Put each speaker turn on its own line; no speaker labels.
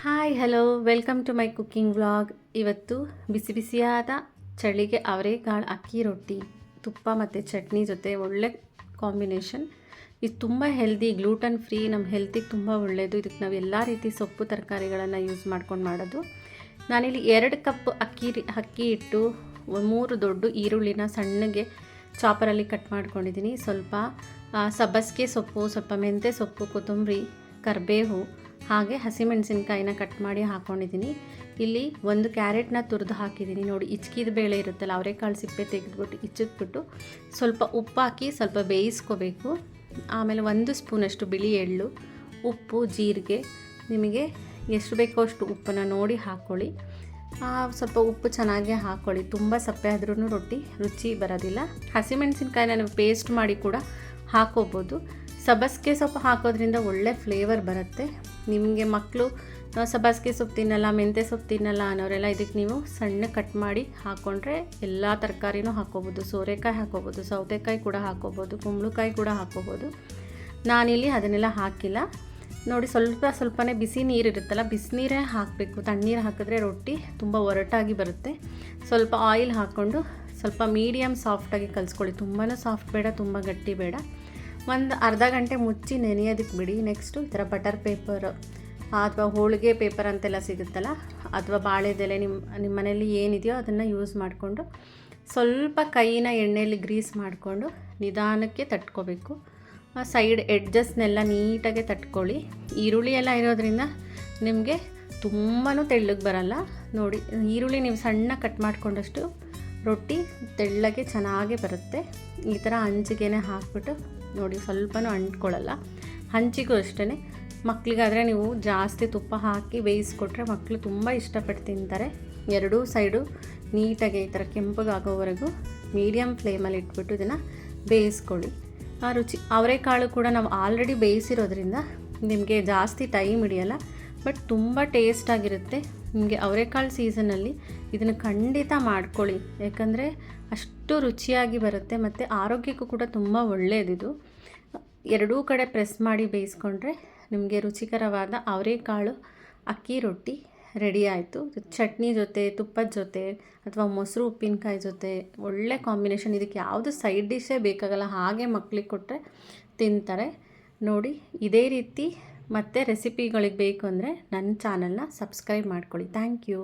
Hi hello welcome to my cooking vlog. ಇವತ್ತು ಬಿಸಿ ಬಿಸಿಯಾದ ಚಳಿಗೆ ಅವರೆಕಾಳು ಅಕ್ಕಿ ರೊಟ್ಟಿ ತುಪ್ಪ ಮತ್ತು ಚಟ್ನಿ ಜೊತೆ ಒಳ್ಳೆ ಕಾಂಬಿನೇಷನ್. ಇದು ತುಂಬ ಹೆಲ್ದಿ, ಗ್ಲೂಟನ್ ಫ್ರೀ, ನಮ್ಮ ಹೆಲ್ತಿಗೆ ತುಂಬ ಒಳ್ಳೆಯದು. ಇದಕ್ಕೆ ನಾವು ಎಲ್ಲ ರೀತಿ ಸೊಪ್ಪು ತರಕಾರಿಗಳನ್ನು ಯೂಸ್ ಮಾಡ್ಕೊಂಡು ಮಾಡೋದು. ನಾನಿಲ್ಲಿ 2 ಕಪ್ ಅಕ್ಕಿ ಇಟ್ಟು 3 ದೊಡ್ಡ ಈರುಳ್ಳಿನ ಸಣ್ಣಗೆ ಚಾಪರಲ್ಲಿ ಕಟ್ ಮಾಡ್ಕೊಂಡಿದ್ದೀನಿ. ಸ್ವಲ್ಪ ಸಬ್ಬಸಿಗೆ ಸೊಪ್ಪು, ಸ್ವಲ್ಪ ಮೆಂತ್ಯ ಸೊಪ್ಪು, ಕೊತ್ತಂಬರಿ, ಕರಿಬೇವು ಹಾಗೆ ಹಸಿಮೆಣಸಿನ್ಕಾಯಿನ ಕಟ್ ಮಾಡಿ ಹಾಕ್ಕೊಂಡಿದ್ದೀನಿ. ಇಲ್ಲಿ 1 ಕ್ಯಾರೆಟ್ನ ತುರಿದು ಹಾಕಿದ್ದೀನಿ. ನೋಡಿ, ಇಚ್ಕಿದ ಬೇಳೆ ಇರುತ್ತಲ್ಲ, ಅವರೆಕಾಳು ಸಿಪ್ಪೆ ತೆಗೆದುಬಿಟ್ಟು ಇಚ್ಚಿಟ್ಬಿಟ್ಟು ಸ್ವಲ್ಪ ಉಪ್ಪು ಹಾಕಿ ಸ್ವಲ್ಪ ಬೇಯಿಸ್ಕೋಬೇಕು. ಆಮೇಲೆ 1 ಸ್ಪೂನಷ್ಟು ಬಿಳಿ ಎಳ್ಳು, ಉಪ್ಪು, ಜೀರಿಗೆ, ನಿಮಗೆ ಎಷ್ಟು ಬೇಕೋ ಅಷ್ಟು ಉಪ್ಪನ್ನು ನೋಡಿ ಹಾಕ್ಕೊಳ್ಳಿ. ಸ್ವಲ್ಪ ಉಪ್ಪು ಚೆನ್ನಾಗಿ ಹಾಕ್ಕೊಳ್ಳಿ. ತುಂಬ ಸಪ್ಪೆ ಆದ್ರೂ ರೊಟ್ಟಿ ರುಚಿ ಬರೋದಿಲ್ಲ. ಹಸಿಮೆಣಸಿನ್ಕಾಯಿನ ನೀವು ಪೇಸ್ಟ್ ಮಾಡಿ ಕೂಡ ಹಾಕೋಬೋದು. ಸಬ್ಬಸಿಗೆ ಸೊಪ್ಪು ಹಾಕೋದ್ರಿಂದ ಒಳ್ಳೆ ಫ್ಲೇವರ್ ಬರುತ್ತೆ. ನಿಮಗೆ ಮಕ್ಕಳು ಸಬ್ಬಸಿಗೆ ಸೊಪ್ಪು ತಿನ್ನಲ್ಲ, ಮೆಂತ್ಯ ಸೊಪ್ಪು ತಿನ್ನಲ್ಲ ಅನ್ನೋರೆಲ್ಲ ಇದಕ್ಕೆ ನೀವು ಸಣ್ಣ ಕಟ್ ಮಾಡಿ ಹಾಕ್ಕೊಂಡ್ರೆ ಎಲ್ಲ ತರಕಾರಿನೂ ಹಾಕ್ಕೋಬೋದು. ಸೋರೆಕಾಯಿ ಹಾಕ್ಕೋಬೋದು, ಸೌತೆಕಾಯಿ ಕೂಡ ಹಾಕ್ಕೋಬೋದು, ಕುಂಬಳಕಾಯಿ ಕೂಡ ಹಾಕ್ಕೋಬೋದು. ನಾನಿಲ್ಲಿ ಅದನ್ನೆಲ್ಲ ಹಾಕಿಲ್ಲ. ನೋಡಿ, ಸ್ವಲ್ಪನೇ ಬಿಸಿ ನೀರು ಇರುತ್ತಲ್ಲ, ಬಿಸಿನೀರೇ ಹಾಕಬೇಕು. ತಣ್ಣೀರು ಹಾಕಿದ್ರೆ ರೊಟ್ಟಿ ತುಂಬ ಒರಟಾಗಿ ಬರುತ್ತೆ. ಸ್ವಲ್ಪ ಆಯಿಲ್ ಹಾಕ್ಕೊಂಡು ಸ್ವಲ್ಪ ಮೀಡಿಯಮ್ ಸಾಫ್ಟಾಗಿ ಕಲಿಸ್ಕೊಳ್ಳಿ. ತುಂಬಾ ಸಾಫ್ಟ್ ಬೇಡ, ತುಂಬ ಗಟ್ಟಿ ಬೇಡ. ಒಂದು ಅರ್ಧ ಗಂಟೆ ಮುಚ್ಚಿ ನೆನೆಯೋದಕ್ಕೆ ಬಿಡಿ. ನೆಕ್ಸ್ಟು ಈ ಥರ ಬಟರ್ ಪೇಪರ್ ಅಥವಾ ಹೋಳಿಗೆ ಪೇಪರ್ ಅಂತೆಲ್ಲ ಸಿಗುತ್ತಲ್ಲ, ಅಥವಾ ಬಾಳೆದೆಲೆ ನಿಮ್ಮ ಮನೇಲಿ ಏನಿದೆಯೋ ಅದನ್ನು ಯೂಸ್ ಮಾಡಿಕೊಂಡು ಸ್ವಲ್ಪ ಕೈನ ಎಣ್ಣೆಯಲ್ಲಿ ಗ್ರೀಸ್ ಮಾಡಿಕೊಂಡು ನಿಧಾನಕ್ಕೆ ತಟ್ಕೋಬೇಕು. ಸೈಡ್ ಎಡ್ಜಸ್ನೆಲ್ಲ ನೀಟಾಗೆ ತಟ್ಕೊಳ್ಳಿ. ಈರುಳ್ಳಿ ಎಲ್ಲ ಇರೋದ್ರಿಂದ ನಿಮಗೆ ತುಂಬಾ ತೆಳ್ಳಗೆ ಬರಲ್ಲ. ನೋಡಿ, ಈರುಳ್ಳಿ ನೀವು ಸಣ್ಣ ಕಟ್ ಮಾಡಿಕೊಂಡಷ್ಟು ರೊಟ್ಟಿ ತೆಳ್ಳಗೆ ಚೆನ್ನಾಗಿ ಬರುತ್ತೆ. ಈ ಥರ ಹಂಚಿಗೆನೆ ಹಾಕ್ಬಿಟ್ಟು ನೋಡಿ, ಸ್ವಲ್ಪನೂ ಅಂಟ್ಕೊಳ್ಳಲ್ಲ. ಹಂಚಿಗೂ ಅಷ್ಟೇ. ಮಕ್ಕಳಿಗಾದರೆ ನೀವು ಜಾಸ್ತಿ ತುಪ್ಪ ಹಾಕಿ ಬೇಯಿಸ್ಕೊಟ್ರೆ ಮಕ್ಕಳು ತುಂಬ ಇಷ್ಟಪಟ್ಟು ತಿಂತಾರೆ. ಎರಡೂ ಸೈಡು ನೀಟಾಗಿ ಈ ಥರ ಕೆಂಪಗಾಗೋವರೆಗೂ ಮೀಡಿಯಮ್ ಫ್ಲೇಮಲ್ಲಿ ಇಟ್ಬಿಟ್ಟು ಇದನ್ನು ಬೇಯಿಸ್ಕೊಳ್ಳಿ. ರುಚಿ ಅವರೆಕಾಳು ಕೂಡ ನಾವು ಆಲ್ರೆಡಿ ಬೇಯಿಸಿರೋದ್ರಿಂದ ನಿಮಗೆ ಜಾಸ್ತಿ ಟೈಮ್ ಹಿಡಿಯಲ್ಲ, ಬಟ್ ತುಂಬ ಟೇಸ್ಟಾಗಿರುತ್ತೆ. ನಿಮಗೆ ಅವರೆಕಾಳು ಸೀಸನಲ್ಲಿ ಇದನ್ನು ಖಂಡಿತ ಮಾಡ್ಕೊಳ್ಳಿ, ಯಾಕಂದರೆ ಅಷ್ಟು ರುಚಿಯಾಗಿ ಬರುತ್ತೆ ಮತ್ತು ಆರೋಗ್ಯಕ್ಕೂ ಕೂಡ ತುಂಬ ಒಳ್ಳೆಯದಿದು. ಎರಡೂ ಕಡೆ ಪ್ರೆಸ್ ಮಾಡಿ ಬೇಯಿಸ್ಕೊಂಡ್ರೆ ನಿಮಗೆ ರುಚಿಕರವಾದ ಅವರೆಕಾಳು ಅಕ್ಕಿ ರೊಟ್ಟಿ ರೆಡಿ ಆಯಿತು. ಚಟ್ನಿ ಜೊತೆ, ತುಪ್ಪದ ಜೊತೆ ಅಥವಾ ಮೊಸರು ಉಪ್ಪಿನಕಾಯಿ ಜೊತೆ ಒಳ್ಳೆ ಕಾಂಬಿನೇಷನ್. ಇದಕ್ಕೆ ಯಾವುದು ಸೈಡ್ ಡಿಶ್ಶೇ ಬೇಕಾಗಲ್ಲ, ಹಾಗೆ ಮಕ್ಕಳಿಗೆ ಕೊಟ್ಟರೆ ತಿಂತಾರೆ. ನೋಡಿ, ಇದೇ ರೀತಿ ಮತ್ತೆ ರೆಸಿಪಿಗಳಿಗೆ ಬೇಕು ಅಂದರೆ ನನ್ನ ಚಾನಲ್ನ ಸಬ್ಸ್ಕ್ರೈಬ್ ಮಾಡ್ಕೊಳ್ಳಿ. Thank you.